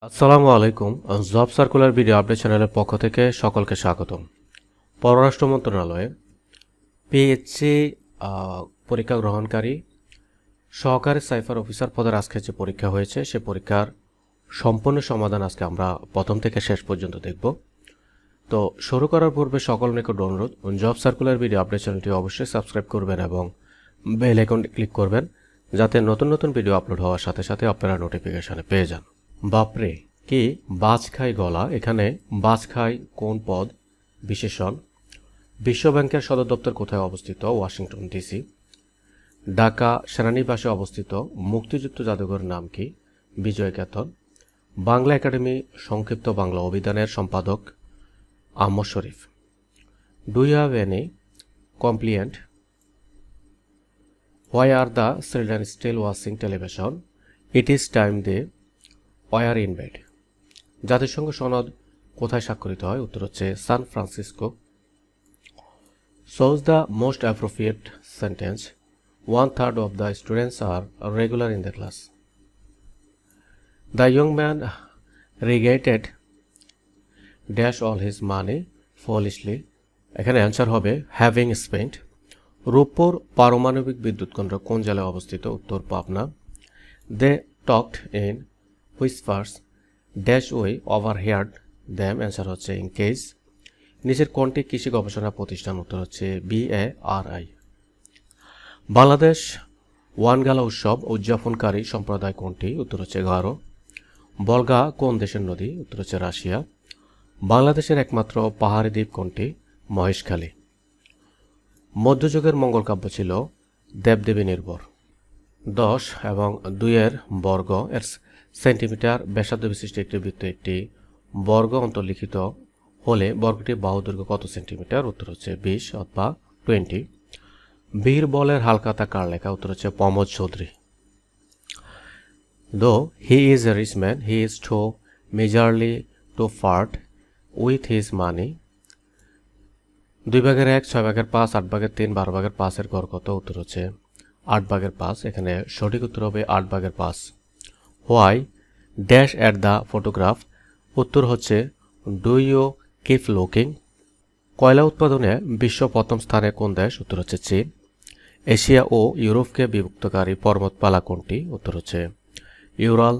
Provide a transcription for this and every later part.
আসসালামু আলাইকুম। Job circular video update চ্যানেলের পক্ষ থেকে সকলকে স্বাগতম। পররাষ্ট্র মন্ত্রণালয়ে পিএইচসি পরীক্ষা গ্রহণকারী সহকারী সাইফার অফিসার পদের আজকে যে পরীক্ষা হয়েছে সে পরীক্ষার সম্পূর্ণ সমাধান আজকে আমরা প্রথম থেকে শেষ পর্যন্ত দেখব। তো শুরু করার পূর্বে সকল নিকট অনুরোধ, জব সার্কুলার ভিডিও আপডেট চ্যানেলটি অবশ্যই সাবস্ক্রাইব করবেন এবং বেল আইকনটি ক্লিক করবেন যাতে নতুন নতুন ভিডিও আপলোড হওয়ার সাথে সাথে আপনারা নোটিফিকেশনে পেয়ে যান। বাপরে কি বাজখাই গলা! এখানে বাজখাই কোন পদ? বিশেষণ। বিশ্বব্যাংকের সদর দপ্তর কোথায় অবস্থিত? Washington DC. ঢাকা সেনানিবাসে অবস্থিত মুক্তিযুদ্ধ জাদুঘর নাম কি? বিজয় কেতন। বাংলা একাডেমি সংক্ষিপ্ত বাংলা অভিধানের সম্পাদক Ahmad Sharif. Do you have any complaint? Why are the children still watching television? It is time they were in bed. জাতিসংঘ সনদ কোথায় স্বাক্ষরিত হয়? উত্তর হচ্ছে San Francisco. Choose the most appropriate sentence. 1/3 of the students are regular in the class. The young man regretted dash all his money foolishly. এখানে answer হবে having spent. Rooppur পারমাণবিক বিদ্যুৎ কেন্দ্র কোন জেলায় অবস্থিত? উত্তর Pabna. They talked in whispers dash we overheard them. Answer হচ্ছে ইন কেস। নিচের কোনটি কৃষি গবেষণা প্রতিষ্ঠান? উত্তর হচ্ছে BARI। বাংলাদেশ ওয়ানগালা উৎসব উদযাপনকারী সম্প্রদায় কোনটি? উত্তর হচ্ছে গারো। বলগা কোন দেশের নদী? উত্তর হচ্ছে রাশিয়া। বাংলাদেশের একমাত্র পাহাড়ি দ্বীপ কোনটি? মহেশখালী। মধ্যযুগের মঙ্গল কাব্য ছিল দেবদেবী নির্ভর। 10 এবং 2 বর্গ এর সেন্টিমিটার ব্যাসার্ধ বিশিষ্ট একটি বৃত্ত একটি বর্গ অন্তর্লিখিত হলে বর্গটির বাহু দৈর্ঘ্য কত সেন্টিমিটার? উত্তর হচ্ছে 20 অথবা 20। বীরবলের হালখাতা কার লেখা? উত্তর হচ্ছে Pramod Chowdhury. Though he is a rich man he is too miserly to part with his money. 2/1, 6/5, 8/3, 12/5 গড় কত? উত্তর হচ্ছে 8/5। এখানে সঠিক উত্তর হবে 8/5। Why dash at the photograph? উত্তর হচ্ছে ডু ইউ কিপ লুকিং। কয়লা উৎপাদনে বিশ্ব প্রথম স্থানে কোন দেশ? উত্তর হচ্ছে চীন। এশিয়া ও ইউরোপকে বিভক্তকারী পর্বতমালা কোনটি? উত্তর হচ্ছে ইউরাল।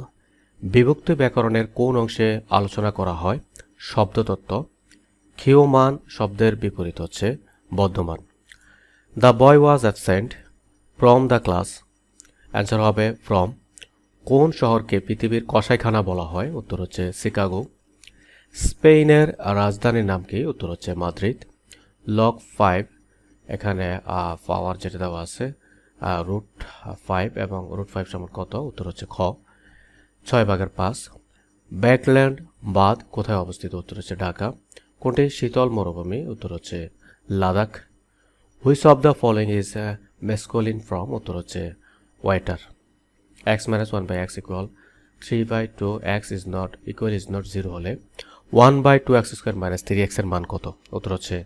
বিভক্তি ব্যাকরণের কোন অংশে আলোচনা করা হয়? শব্দতত্ত্ব। ক্ষীয়মান শব্দের বিপরীত হচ্ছে Bardhaman. The boy was absent from the class. Answer হবে ফ্রম। কোন শহরকে পৃথিবীর কসাইখানা বলা হয়? উত্তর হচ্ছে শিকাগো। স্পেনের রাজধানীর নাম কি? উত্তর হচ্ছে মাদ্রিদ। লগ 5 এখানে পাওয়ার যেটা দেওয়া আছে √5 এবং √5 সমান কত? উত্তর হচ্ছে খ। 6/5। ব্যাকল্যান্ড বাঁধ কোথায় অবস্থিত? উত্তর হচ্ছে ঢাকা। কোনটি শীতল মরুভূমি? উত্তর হচ্ছে Ladakh. Which of the following is masculine form? উত্তর হচ্ছে waiter. x - 1/x equal 3/2 x is not 0 হলে 1/2x² - 3x এর মান কত? উত্তর হচ্ছে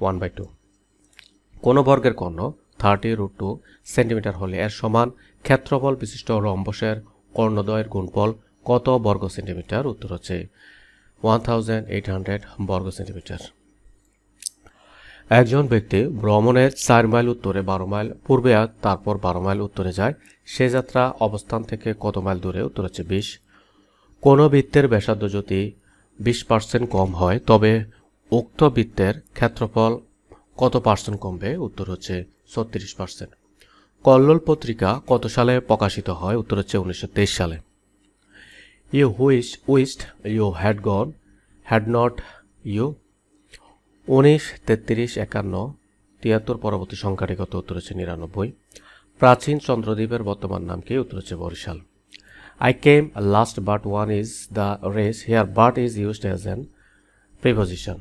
1/2। কোন বর্গের কর্ণ 30√2 সেন্টিমিটার হলে এর সমান ক্ষেত্রফল বিশিষ্ট রম্বসের কর্ণদ্বয়ের গুণফল কত বর্গ সেন্টিমিটার? উত্তর হচ্ছে 1800 বর্গ সেন্টিমিটার। একজন ব্যক্তি ভ্রমণের 4 মাইল উত্তরে 12 মাইল পূর্বে তারপর 12 মাইল উত্তরে যায়, সে যাত্রা অবস্থান থেকে কত মাইল দূরে? উত্তর হচ্ছে 20। কোনো বৃত্তের ব্যাসার্ধ যদি 20% কম হয় তবে উক্ত বৃত্তের ক্ষেত্রফল কত পার্সেন্ট কমবে? উত্তর হচ্ছে 36%। কল্লোল পত্রিকা কত সালে প্রকাশিত হয়? উত্তর হচ্ছে 1923 সালে। You wished you had gone had not you. 19, 33, 51, 73 পরবর্তী সংখ্যাটি কত? উত্তর হচ্ছে 99। প্রাচীন চন্দ্রদ্বীপের বর্তমান নাম কি? উত্তর হচ্ছে Barishal. I came last but one is the race. Here but is used as an preposition.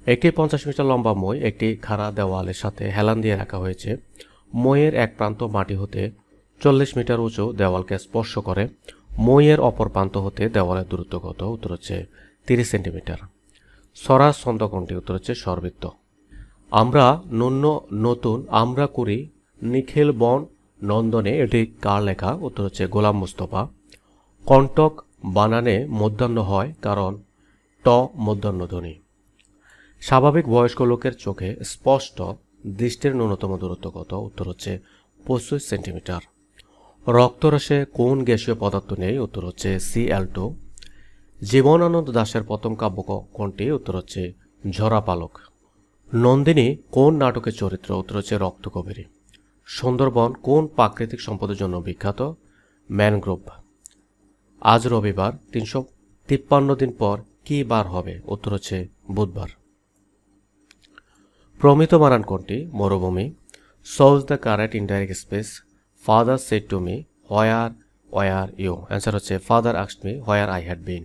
একটি 50 মিটার লম্বা মই একটি খাড়া দেওয়ালের সাথে হেলান দিয়ে রাখা হয়েছে। মইয়ের এক প্রান্ত মাটি হতে 40 মিটার উঁচু দেওয়ালকে স্পর্শ করে। মইয়ের অপর প্রান্ত হতে দেওয়ালের দূরত্ব কত? উত্তর হচ্ছে 30 সেন্টিমিটার। সরাস ছন্দ কোনটি? উত্তর হচ্ছে স্বরবৃত্ত। আমরা নতুন আমরা করি নিখিল বন নন্দনে, এটি কার লেখা? উত্তর হচ্ছে গোলাম মুস্তফা। কন্টক বানানে মধ্যাহ্ন হয় কারণ ট মধ্যাহ্ন ধ্বনি। স্বাভাবিক বয়স্ক লোকের চোখে স্পষ্ট দৃষ্টির ন্যূনতম দূরত্ব কত? উত্তর হচ্ছে 25 সেন্টিমিটার। রক্তরসে কোন গ্যাসীয় পদার্থ নেই? উত্তর হচ্ছে Cl2। জীবনানন্দ দাশের প্রথম কাব্য কোনটি? উত্তর হচ্ছে ঝরা পালক। নন্দিনী কোন নাটকের চরিত্র? উত্তর হচ্ছে রক্তকবেরী। সুন্দরবন কোন প্রাকৃতিক সম্পদের জন্য বিখ্যাত? ম্যানগ্রোভ। আজ রবিবার 353 দিন পর কি বার হবে? উত্তর হচ্ছে বুধবার। প্রমিত বানান কোনটি? মরুভূমি। Solve the correct indirect speech. Father said to me were you. Answer হচ্ছে father asked me where I had been.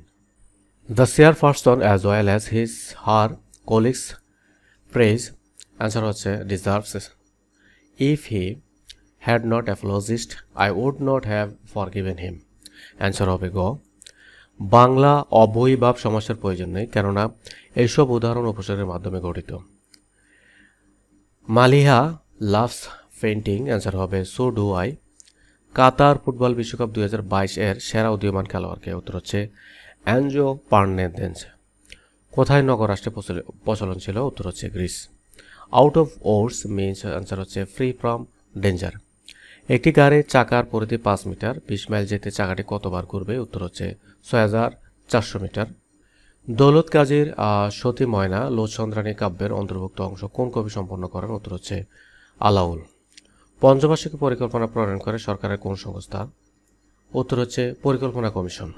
The chairperson as well as his her colleagues praise. Answer হচ্ছে deserves. If he had not apologised I would not have forgiven him. Answer হবে গ। বাংলা অবয়বাব সমাসের প্রয়োজন নেই, কেননা এইসব উদাহরণ উপসর্গের মাধ্যমে গঠিত। Maliha loves painting. অ্যান্সার হবে so do I. Qatar football বিশ্বকাপ 2022 এর সেরা উদীয়মান খেলোয়াড়কে? উত্তর হচ্ছে অ্যাঞ্জো ফার্নান্দেজ। কোথায় নগর রাষ্ট্রে প্রচলন ছিল? উত্তর হচ্ছে Greece. Out of oars means, answer হচ্ছে ফ্রি ফ্রম ডেঞ্জার। একটি গাড়ির চাকার পরিধি 5 মিটার। 20 মাইল যেতে চাকাটি কতবার ঘুরবে? উত্তর হচ্ছে 6400 মিটার। দৌলত কাজীর সতী ময়না লোচন্দ্রানী কাব্যের অন্তর্ভুক্ত অংশ কোন কবি সম্পন্ন করেন? উত্তর হচ্ছে আলাউল। পঞ্চবার্ষিকী পরিকল্পনা প্রণয়ন করে সরকারের কোন সংস্থা? উত্তর হচ্ছে পরিকল্পনা কমিশন।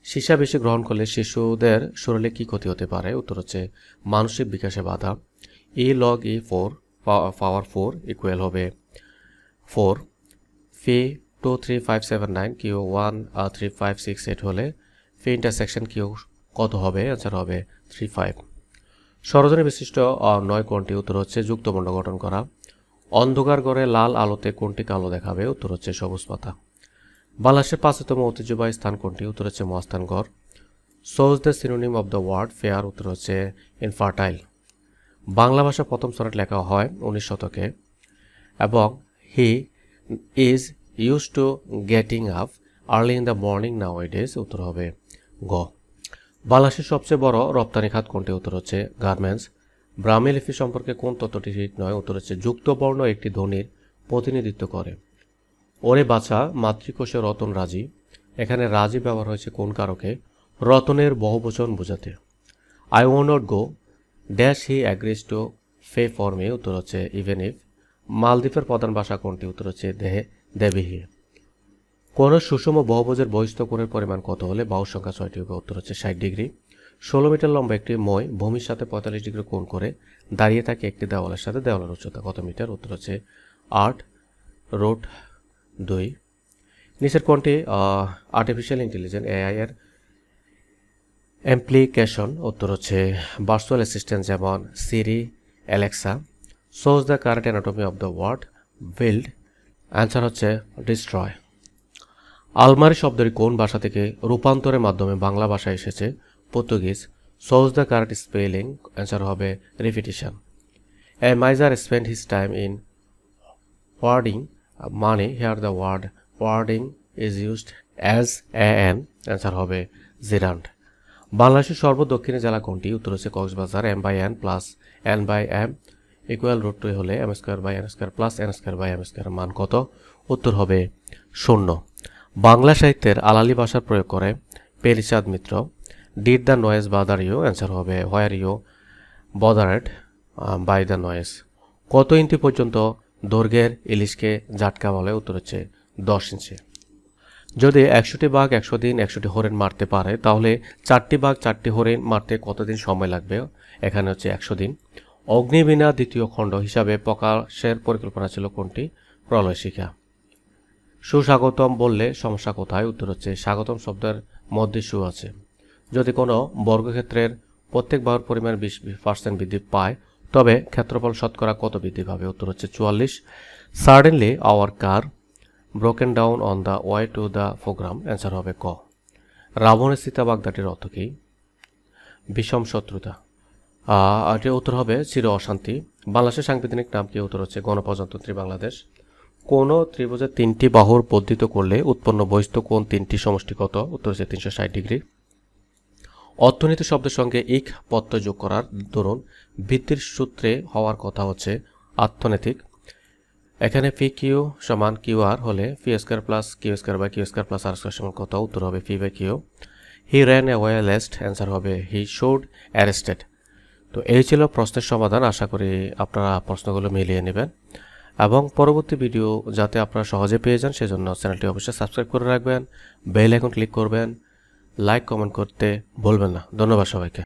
সীসা বেশি গ্রহণ করলে শিশুদের শরীরে কি ক্ষতি হতে পারে? উত্তর হচ্ছে মানসিক বিকাশে বাধা। ই লগ ই 4 পাওয়ার 4 ইকুয়াল হবে 4। ফি 23579 কিউ 13568 হলে ফি ইন্টারসেকশন কিউ কত হবে? অ্যান্সার হবে 35। সরোজনী বিশিষ্ট 9 কোনটি? উত্তর হচ্ছে যুক্তবর্ণ গঠন করা। অন্ধকার ঘরে লাল আলোতে কোনটি কালো দেখাবে? উত্তর হচ্ছে সবুজ পাতা। বাংলাদেশের 5তম ঐতিহ্যবাহী স্থান কোনটি? উত্তর হচ্ছে মহাস্থানগড়। Choose the synonym of the word fair. উত্তর হচ্ছে ইনফার্টাইল। বাংলা ভাষা প্রথম সনেট লেখা হয় 19 শতকে এবং he is use to getting up early in the morning nowadays. উত্তর হবে গ। বাংলাদেশের সবচেয়ে বড় রপ্তানি খাত কোনটি? উত্তর হচ্ছে গার্মেন্টস। ব্রাহ্মী লিপি সম্পর্কে কোন তত্ত্বটি ঠিক নয়? উত্তর হচ্ছে যুক্ত বর্ণ একটি ধ্বনির প্রতিনিধিত্ব করে। ওরে বাছা মাতৃকোষে রতন রাজি। এখানে রাজি ব্যবহার হয়েছে কোন কারকে? রতনের বহুবচন বোঝাতে। I want not go dash he agrees to fe for me. উত্তর হচ্ছে ইভেন ইফ। মালদ্বীপের প্রধান ভাষা কোনটি? উত্তর হচ্ছে দেবিহি। কোন সুষম বহুভুজের বহিস্থ কোণের পরিমাণ কত হলে বাহুর সংখ্যা 6টি হবে? উত্তর হচ্ছে 60 ডিগ্রি। 16 মিটার লম্বা একটি মই ভূমির সাথে 45 ডিগ্রি কোণ করে দাঁড়িয়ে থাকে একটি দেওয়ালের সাথে। দেওয়ালের উচ্চতা কত মিটার? উত্তর হচ্ছে 8√2। নিচের কোনটি আর্টিফিশিয়াল ইন্টেলিজেন্স এআই এর অ্যাপ্লিকেশন? উত্তর হচ্ছে ভার্চুয়াল অ্যাসিস্ট্যান্ট যেমন Siri, Alexa. Choose the correct antonym of the word build. Answer হচ্ছে ডিস্ট্রয়। আলমারি শব্দটি কোন ভাষা থেকে রূপান্তরের মাধ্যমে বাংলা ভাষায় এসেছে? Portuguese. Choose the correct spelling. Answer হবে repetition. A miser spends his time in hoarding money. Here the word hoarding is used as an. Answer হবে জিরান্ড। বাংলাদেশের সর্বদক্ষিণে জেলা কোনটি? উত্তর হচ্ছে Cox's Bazar. m/n plus n/m equal √2 হলে m² প্লাস n² মান কত? উত্তর হবে 0। বাংলা সাহিত্যের আলালি ভাষার প্রয়োগ করে Pearychand Mitra. Did the noise bother you. Answer হবে were you bothered by the noise. কত ইঞ্চি পর্যন্ত দৈর্ঘ্যের ইলিশকে জাটকা বলে? উত্তর হচ্ছে 10 ইঞ্চি। যদি 100টি বাঘ 100 দিন 100টি হরিণ মারতে পারে তাহলে 4টি বাঘ 4টি হরিণ মারতে কতদিন সময় লাগবে? এখানে হচ্ছে 100 দিন। অগ্নিবীণা দ্বিতীয় খণ্ড হিসাবে প্রকাশের পরিকল্পনা ছিল কোনটি? প্রলয় শিখা। সুস্বাগতম বললে সমস্যা কোথায়? উত্তর হচ্ছে স্বাগতম শব্দের মধ্যে সু আছে। যদি কোনো বর্গক্ষেত্রের প্রত্যেক বাহুর পরিমাণ 20% বৃদ্ধি পায় তবে ক্ষেত্রফল শতকরা কত বৃদ্ধি পাবে? উত্তর হচ্ছে 44। Suddenly our car broken down on the way to the programme. Answer হবে ক। রাবণের সীতা বাগদাটির অর্থ কি? বিষম শত্রুতা। এটির উত্তর হবে চির অশান্তি। বাংলাদেশের সাংবিধানিক নাম কি? উত্তর হচ্ছে গণপ্রজাতন্ত্রী বাংলাদেশ। কোন ত্রিভুজের 3টি বাহুর বর্ধিত করলে উৎপন্ন বহিস্থ কোণ 3টি সমষ্টি কত? উত্তর হচ্ছে 360 ডিগ্রি। অর্থনীতি শব্দের সঙ্গে ইক প্রত্যয় যোগ করার দরুন বৃদ্ধির সূত্রে হওয়ার কথা হচ্ছে অর্থনৈতিক। এখানে পি কিউ সমান কিউ আর হলে P square plus Q square by Q square plus R square সমান কত? উত্তর হবে P by Q. He ran a way lest, answer হবে হি শুড অ্যারেস্টেড। তো এই ছিল প্রশ্নের সমাধান। আশা করি আপনারা প্রশ্নগুলো মিলিয়ে নেবেন এবং পরবর্তী ভিডিও যাতে আপনারা সহজে পেয়ে যান সেজন্য চ্যানেলটি অবশ্যই সাবস্ক্রাইব করে রাখবেন, বেল আইকন ক্লিক করবেন, লাইক কমেন্ট করতে ভুলবেন না। ধন্যবাদ সবাইকে।